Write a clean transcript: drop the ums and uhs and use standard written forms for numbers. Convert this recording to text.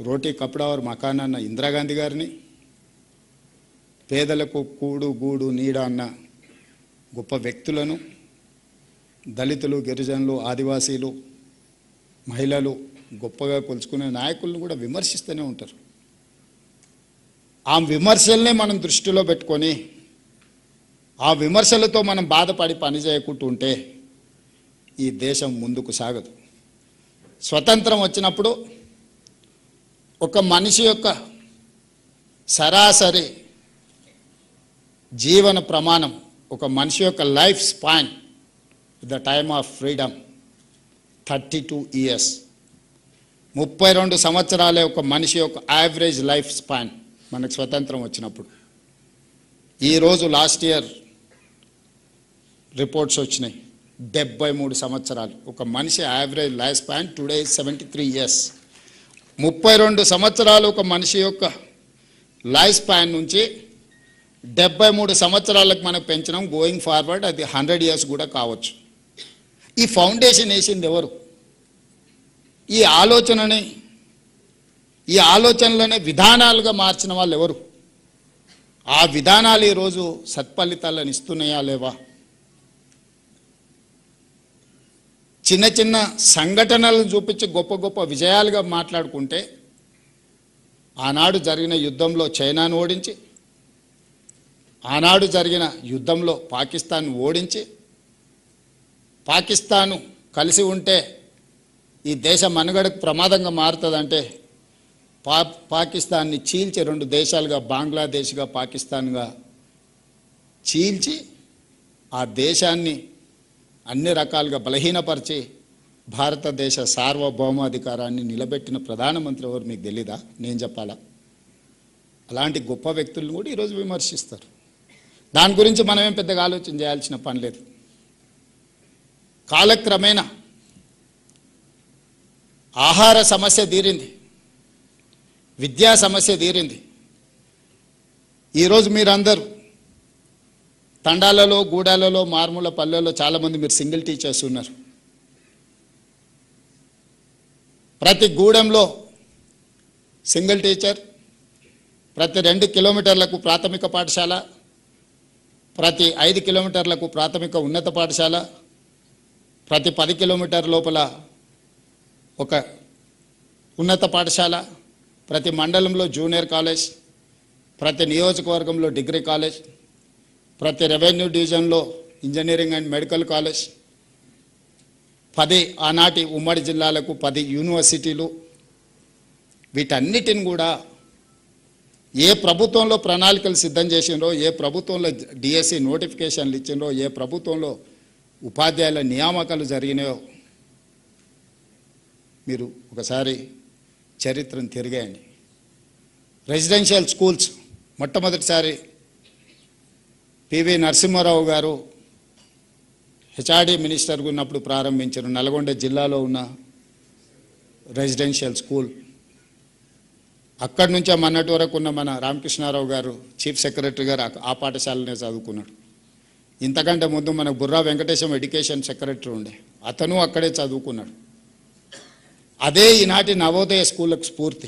రోటీ కపడా और మకాన్ అన్న ఇందిరాగాంధీ గారిని, పేదలకు కూడు గూడు నీడ అన్న గొప్ప వ్యక్తులను, దళితులు, గిరిజనులు, ఆదివాసీలు, మహిళలు గొప్పగా కొలుచుకునే నాయకులను కూడా విమర్శిస్తూనే ఉంటారు. ఆ విమర్శల్నే మనం దృష్టిలో పెట్టుకొని ఆ విమర్శలతో మనం బాధపడి పని చేయకుంటూ ఉంటే ఈ దేశం ముందుకు సాగదు. స్వతంత్రం వచ్చినప్పుడు ఒక మనిషి యొక్క సరాసరి జీవన ప్రమాణం, ఒక మనిషి యొక్క life span the time of freedom 32 years, 32 సంవత్సరాలే ఒక మనిషి యొక్క యావరేజ్ లైఫ్ స్పాన్ మనకు స్వతంత్రం వచ్చినప్పుడు. ఈరోజు లాస్ట్ ఇయర్ రిపోర్ట్స్ వచ్చినాయి, 73 సంవత్సరాలు ఒక మనిషి average life span. Today 73 years. 32 సంవత్సరాలు ఒక మనిషి యొక్క లైఫ్ స్పాన్ నుంచి 73 సంవత్సరాలకు మనకు పెంచడం. గోయింగ్ ఫార్వర్డ్ అది 100 ఇయర్స్ కూడా కావచ్చు. ఈ ఫౌండేషన్ వేసింది ఎవరు? ఈ ఆలోచనలనే విధానాలుగా మార్చిన వాళ్ళు ఎవరు? ఆ విధానాలు ఈరోజు సత్ఫలితాలను ఇస్తున్నాయా లేవా? చిన్న చిన్న సంఘటనలు చూపించి గొప్ప గొప్ప విజయాలుగా మాట్లాడుకుంటే, ఆనాడు జరిగిన యుద్ధంలో చైనాను ఓడించి, ఆనాడు జరిగిన యుద్ధంలో పాకిస్తాన్ ఓడించి, పాకిస్తాను కలిసి ఉంటే ఈ దేశ మనుగడకు ప్రమాదంగా మారుతుందంటే పాకిస్తాన్ని చీల్చి 2 దేశాలుగా, బంగ్లాదేశ్గా పాకిస్తాన్గా చీల్చి ఆ దేశాన్ని అన్ని రకాలుగా బలహీనపరిచి భారతదేశ సార్వభౌమాధికారాన్ని నిలబెట్టిన ప్రధానమంత్రి ఎవరు మీకు తెలీదా? నేను చెప్పాలా? అలాంటి గొప్ప వ్యక్తులను కూడా ఈరోజు విమర్శిస్తారు. దాని గురించి మనమేం పెద్దగా ఆలోచన చేయాల్సిన పని లేదు. కాలక్రమేణా ఆహార సమస్య తీరింది, విద్యా సమస్య తీరింది. ఈరోజు మీరందరూ తండాలలో, గూడాలలో, మారుమూల పల్లెల్లో చాలామంది మీరు సింగిల్ టీచర్స్ ఉన్నారు. ప్రతి గూడెంలో సింగిల్ టీచర్, ప్రతి 2 కిలోమీటర్లకు ప్రాథమిక పాఠశాల, ప్రతి 5 కిలోమీటర్లకు ప్రాథమిక ఉన్నత పాఠశాల, ప్రతి 10 కిలోమీటర్ లోపల ఒక ఉన్నత పాఠశాల, ప్రతి మండలంలో జూనియర్ కాలేజ్, ప్రతి నియోజకవర్గంలో డిగ్రీ కాలేజ్, ప్రతి రెవెన్యూ డివిజన్లో ఇంజనీరింగ్ అండ్ మెడికల్ కాలేజ్, 10 ఆనాటి ఉమ్మడి జిల్లాలకు 10 యూనివర్సిటీలు. వీటన్నిటిని కూడా ఏ ప్రభుత్వంలో ప్రణాళికలు సిద్ధం చేసిండ్రో, ఏ ప్రభుత్వంలో డిఎస్సి నోటిఫికేషన్లు ఇచ్చిండ్రో, ఏ ప్రభుత్వంలో ఉపాధ్యాయుల నియామకాలు జరిగినాయో మీరు ఒకసారి చరిత్రను తిరిగేయండి. రెసిడెన్షియల్ స్కూల్స్ మొట్టమొదటిసారి పివి నరసింహారావు గారు హెచ్ఆర్డి మినిస్టర్గా ఉన్నప్పుడు ప్రారంభించారు. నల్గొండ జిల్లాలో ఉన్న రెసిడెన్షియల్ స్కూల్. అక్కడి నుంచే మొన్నటి వరకు ఉన్న మన రామకృష్ణారావు గారు చీఫ్ సెక్రటరీ గారు ఆ పాఠశాలనే చదువుకున్నాడు. ఇంతకంటే ముందు మన బుర్రా వెంకటేశం ఎడ్యుకేషన్ సెక్రటరీ ఉండే, అతను అక్కడే చదువుకున్నాడు. అదే ఈనాటి నవోదయ స్కూళ్ళకు స్ఫూర్తి.